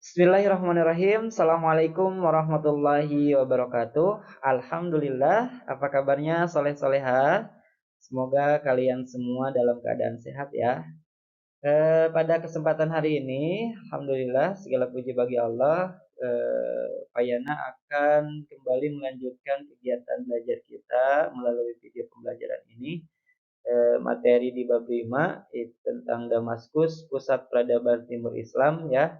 Bismillahirrahmanirrahim. Assalamualaikum warahmatullahi wabarakatuh. Alhamdulillah. Apa kabarnya soleh-soleha? Semoga kalian semua dalam keadaan sehat ya. Pada kesempatan hari ini, alhamdulillah segala puji bagi Allah. Payana akan kembali melanjutkan kegiatan belajar kita melalui video pembelajaran ini. Materi di bab 5 tentang Damaskus, pusat peradaban Timur Islam ya.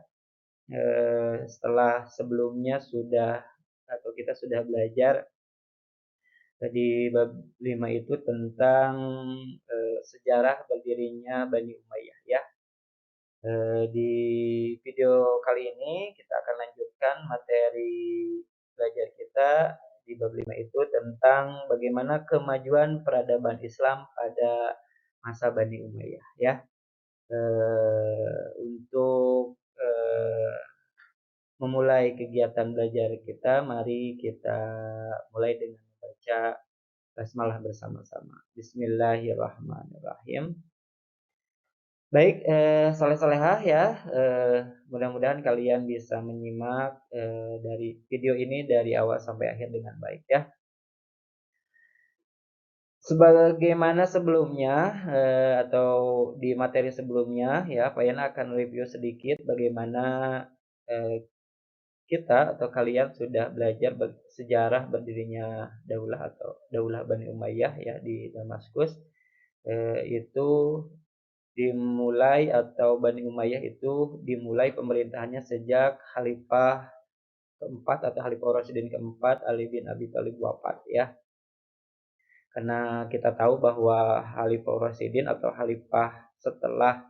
Setelah sebelumnya kita sudah belajar di bab 5 itu tentang sejarah berdirinya Bani Umayyah ya. Di video kali ini kita akan lanjutkan materi belajar kita di bab 5 itu tentang bagaimana kemajuan peradaban Islam pada masa Bani Umayyah ya. Untuk memulai kegiatan belajar kita, mari kita mulai dengan membaca basmalah bersama-sama. Bismillahirrahmanirrahim. Baik, soleh-solehah ya. Mudah-mudahan kalian bisa menyimak dari video ini dari awal sampai akhir dengan baik ya. Sebagaimana sebelumnya atau di materi sebelumnya ya, Payana akan review sedikit bagaimana kita atau kalian sudah belajar sejarah berdirinya Daulah Bani Umayyah ya di Damaskus. Itu dimulai atau Bani Umayyah itu dimulai pemerintahannya sejak Khalifah keempat atau Khalifah Rasyidin keempat Ali bin Abi Thalib wafat ya. Karena kita tahu bahwa Khalifah Rasyidin atau Khalifah setelah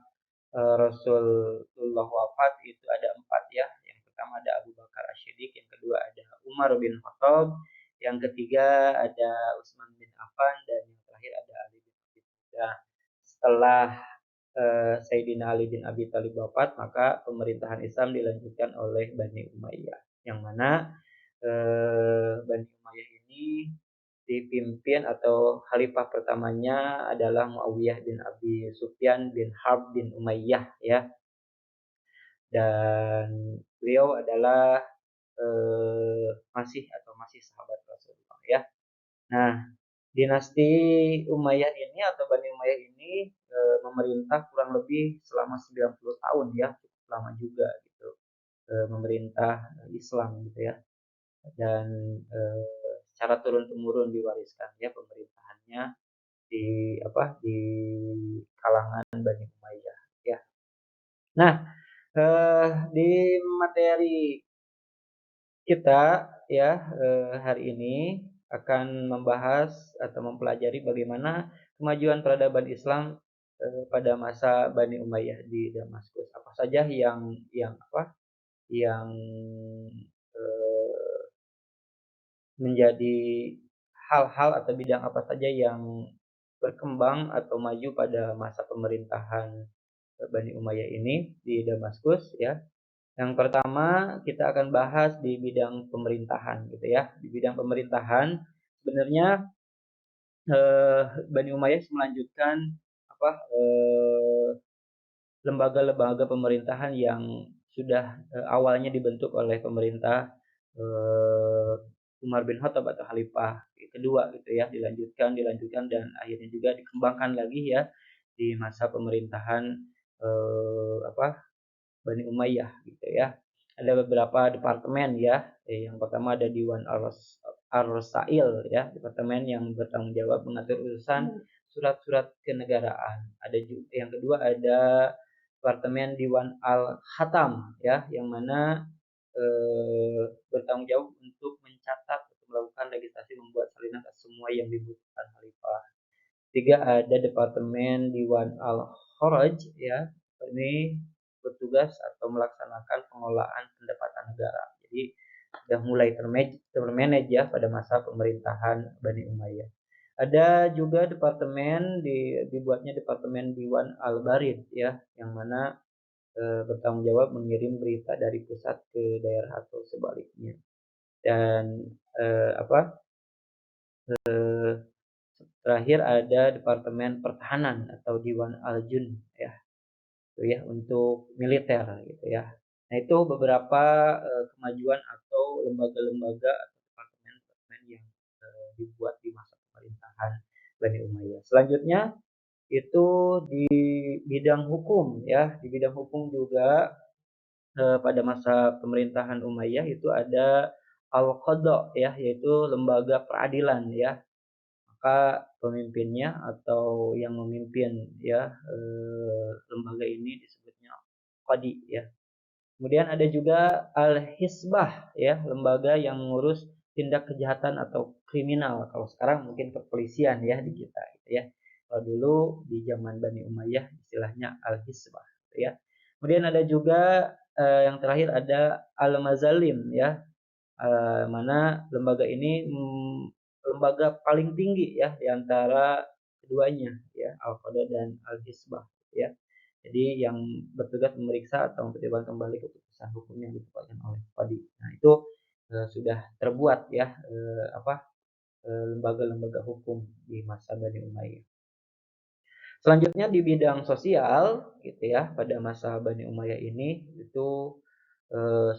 Rasulullah wafat itu ada 4 ya. Yang pertama ada Abu Bakar Asy-Siddiq, yang kedua ada Umar bin Khattab, yang ketiga ada Utsman bin Affan, dan yang terakhir ada Ali bin Abi Thalib. Setelah Sayyidina Ali bin Abi Thalib wafat, maka pemerintahan Islam dilanjutkan oleh Bani Umayyah. Yang mana Bani Umayyah ini dipimpin atau khalifah pertamanya adalah Muawiyah bin Abi Sufyan bin Harb bin Umayyah ya. Dan beliau adalah masih sahabat Rasulullah ya. Nah, dinasti Umayyah ini atau Bani Umayyah ini memerintah kurang lebih selama 90 tahun ya, cukup lama juga gitu. Memerintah Islam gitu ya. Dan secara turun-temurun diwariskan ya pemerintahannya di kalangan Bani Umayyah ya. Nah, di materi kita ya hari ini akan membahas atau mempelajari bagaimana kemajuan peradaban Islam pada masa Bani Umayyah di Damaskus. Apa saja yang eh, menjadi hal-hal atau bidang apa saja yang berkembang atau maju pada masa pemerintahan Bani Umayyah ini di Damaskus ya. Yang pertama kita akan bahas di bidang pemerintahan gitu ya. Di bidang pemerintahan sebenarnya Bani Umayyah melanjutkan lembaga-lembaga pemerintahan yang sudah awalnya dibentuk oleh pemerintah Umar bin Khattab atau Khalifah kedua gitu ya, dilanjutkan dan akhirnya juga dikembangkan lagi ya di masa pemerintahan Bani Umayyah gitu ya. Ada beberapa departemen ya. Yang pertama ada Diwan Ar-Rasail ya, departemen yang bertanggung jawab mengatur urusan surat-surat kenegaraan. Ada juga yang kedua ada departemen Diwan Al-Khatam ya, yang mana bertanggung jawab untuk mencatat atau melakukan legislasi membuat salinan atas semua yang dibutuhkan khalifah. Tiga ada departemen Diwan Al-Kharaj ya. Ini bertugas atau melaksanakan pengelolaan pendapatan negara. Jadi sudah mulai termanage ya pada masa pemerintahan Bani Umayyah. Ada juga dibuatnya departemen Diwan Al-Barid ya, yang mana bertanggung jawab mengirim berita dari pusat ke daerah atau sebaliknya. Dan terakhir ada departemen pertahanan atau Diwan Al-Jun ya. Itu ya untuk militer gitu ya. Nah, itu beberapa kemajuan atau lembaga-lembaga atau departemen-departemen yang dibuat di masa pemerintahan Bani Umayyah. Selanjutnya itu di bidang hukum ya, di bidang hukum juga pada masa pemerintahan Umayyah itu ada Al-Qadha ya, yaitu lembaga peradilan ya. Maka pemimpinnya atau yang memimpin ya lembaga ini disebutnya qadi ya. Kemudian ada juga Al-Hisbah ya, lembaga yang mengurus tindak kejahatan atau kriminal. Kalau sekarang mungkin kepolisian ya di kita gitu ya. Kalau dulu di zaman Bani Umayyah istilahnya Al-Hisbah gitu ya. Kemudian ada juga yang terakhir ada Al-Mazalim ya, mana lembaga ini lembaga paling tinggi ya di antara keduanya ya, Al-Qadha dan Al-Hisbah ya. Jadi yang bertugas memeriksa atau mempertimbangkan kembali keputusan hukum yang ditetapkan oleh Qadi. Nah, itu sudah terbuat ya lembaga-lembaga hukum di masa Bani Umayyah. Selanjutnya di bidang sosial gitu ya, pada masa Bani Umayyah ini itu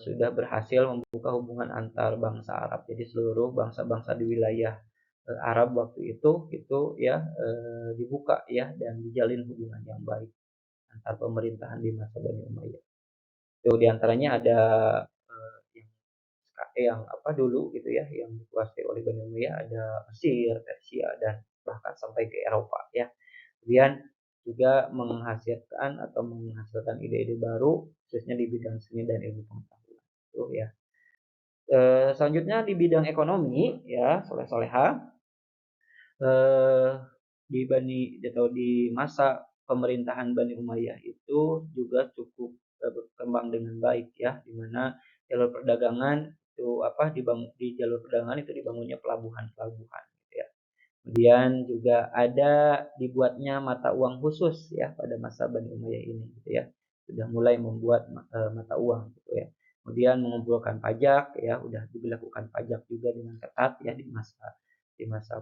sudah berhasil membuka hubungan antar bangsa Arab. Jadi seluruh bangsa-bangsa di wilayah Arab waktu itu ya dibuka ya dan dijalin hubungan yang baik antar pemerintahan di masa Bani Umayyah. Itu diantaranya ada yang apa dulu gitu ya, yang dikuasai oleh Bani Umayyah ada Mesir, Persia dan bahkan sampai ke Eropa ya. Kemudian juga menghasilkan ide-ide baru khususnya di bidang seni dan ilmu pengetahuan. Itu ya. Selanjutnya di bidang ekonomi ya, soleh-soleha eh, di masa pemerintahan Bani Umayyah itu juga cukup berkembang dengan baik ya, di mana jalur perdagangan itu di jalur perdagangan itu dibangunnya pelabuhan-pelabuhan gitu ya. Kemudian juga ada dibuatnya mata uang khusus ya pada masa Bani Umayyah ini gitu ya. Sudah mulai membuat mata uang gitu ya. Kemudian mengumpulkan pajak ya, udah dilakukan pajak juga dengan ketat ya di masa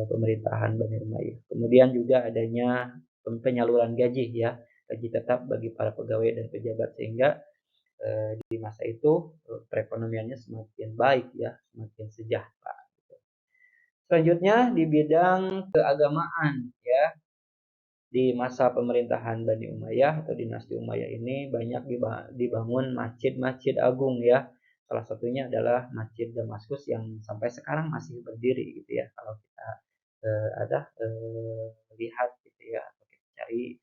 pemerintahan Bani Umayyah. Kemudian juga adanya penyaluran gaji ya, gaji tetap bagi para pegawai dan pejabat sehingga di masa itu perekonomiannya semakin baik ya, semakin sejahtera. Selanjutnya di bidang keagamaan ya, di masa pemerintahan Bani Umayyah atau dinasti Umayyah ini banyak dibangun masjid-masjid agung ya. Salah satunya adalah Masjid Damaskus yang sampai sekarang masih berdiri gitu ya. Kalau kita lihat gitu ya atau kita cari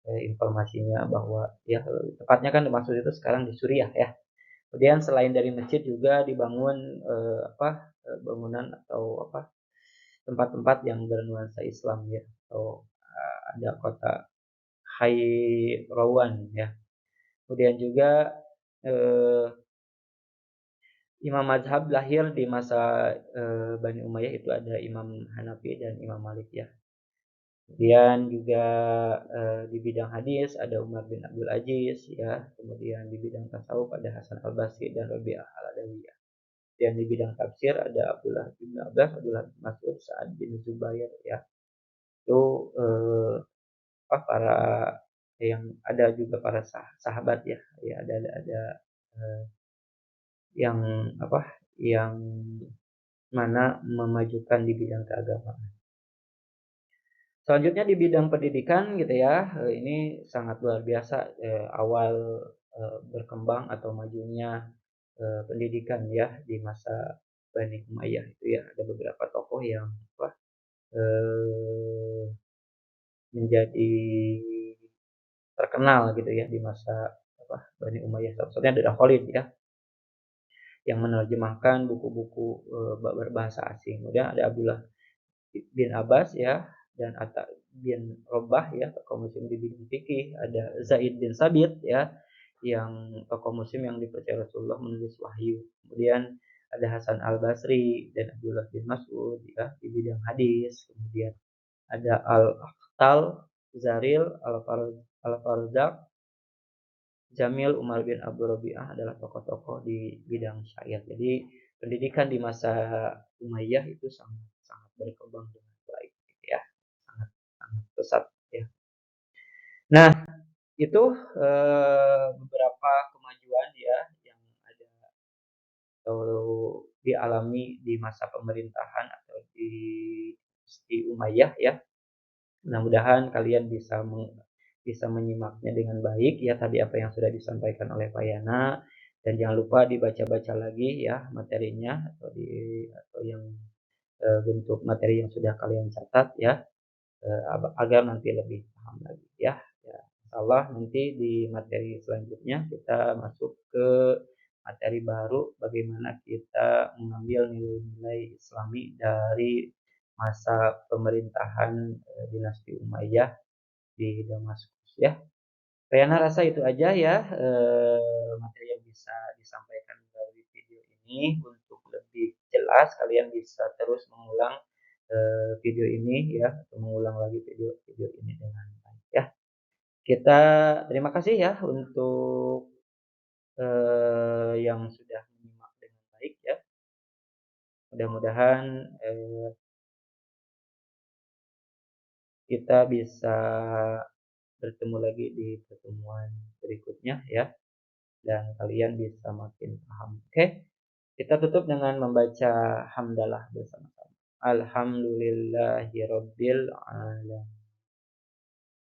informasinya bahwa ya tepatnya kan Damaskus itu sekarang di Suriah ya. Kemudian selain dari masjid juga dibangun bangunan atau tempat-tempat yang bernuansa Islam ya, atau ada kota Khairawan ya. Kemudian juga eh, imam mazhab lahir di masa Bani Umayyah itu ada Imam Hanafi dan Imam Malik ya. Kemudian juga di bidang hadis ada Umar bin Abdul Aziz ya. Kemudian di bidang tasawuf ada Hasan Al-Basri dan Rabi'ah Al-Adawiyah. Dan di bidang tafsir ada Abdullah bin Abbas, Abdullah bin Mas'ud, Sa'ad bin Zubair ya. Itu para yang ada juga para sahabat ya, ya ada eh, yang apa yang mana memajukan di bidang keagamaan. Selanjutnya di bidang pendidikan gitu ya, ini sangat luar biasa awal berkembang atau majunya pendidikan ya di masa Bani Umayyah itu ya, ada beberapa tokoh yang eh, menjadi terkenal gitu ya di masa Bani Umayyah. Salah satunya adalah Khalid ya, yang menerjemahkan buku-buku berbahasa asing. Kemudian ada Abdullah bin Abbas ya, dan Atta bin Robah ya, tokoh muslim di bidang fikih. Ada Zaid bin Sabit ya, yang tokoh muslim yang dipercaya Rasulullah menulis wahyu. Kemudian ada Hasan Al Basri dan Abdullah bin Mas'ud ya di bidang hadis. Kemudian ada Al-Akhtal, Zaril, Al-Farzaq, Jamil, Umar bin Abu Rabi'ah adalah tokoh-tokoh di bidang syair. Jadi pendidikan di masa Umayyah itu sangat sangat berkembang dengan baik gitu ya. Sangat sangat pesat ya. Nah, Itu beberapa kemajuan ya yang ada atau dialami di masa pemerintahan atau di Umayyah ya. Mudah-mudahan kalian bisa menyimaknya dengan baik ya tadi apa yang sudah disampaikan oleh Pak Yana, dan jangan lupa dibaca-baca lagi ya materinya atau yang bentuk materi yang sudah kalian catat ya, agar nanti lebih paham lagi ya. Ya, insyaallah nanti di materi selanjutnya kita masuk ke materi baru bagaimana kita mengambil nilai-nilai Islami dari masa pemerintahan dinasti Umayyah di Damaskus ya. Kayaknya rasa itu aja ya materi yang bisa disampaikan dari video ini. Untuk lebih jelas kalian bisa terus mengulang video ini ya, atau mengulang lagi video-video ini dengan baik ya. Kita terima kasih ya untuk yang sudah menyimak dengan baik ya. Mudah-mudahan kita bisa bertemu lagi di pertemuan berikutnya ya, dan kalian bisa makin paham. Oke, kita tutup dengan membaca hamdalah bersama-sama. Alhamdulillahirabbil alamin.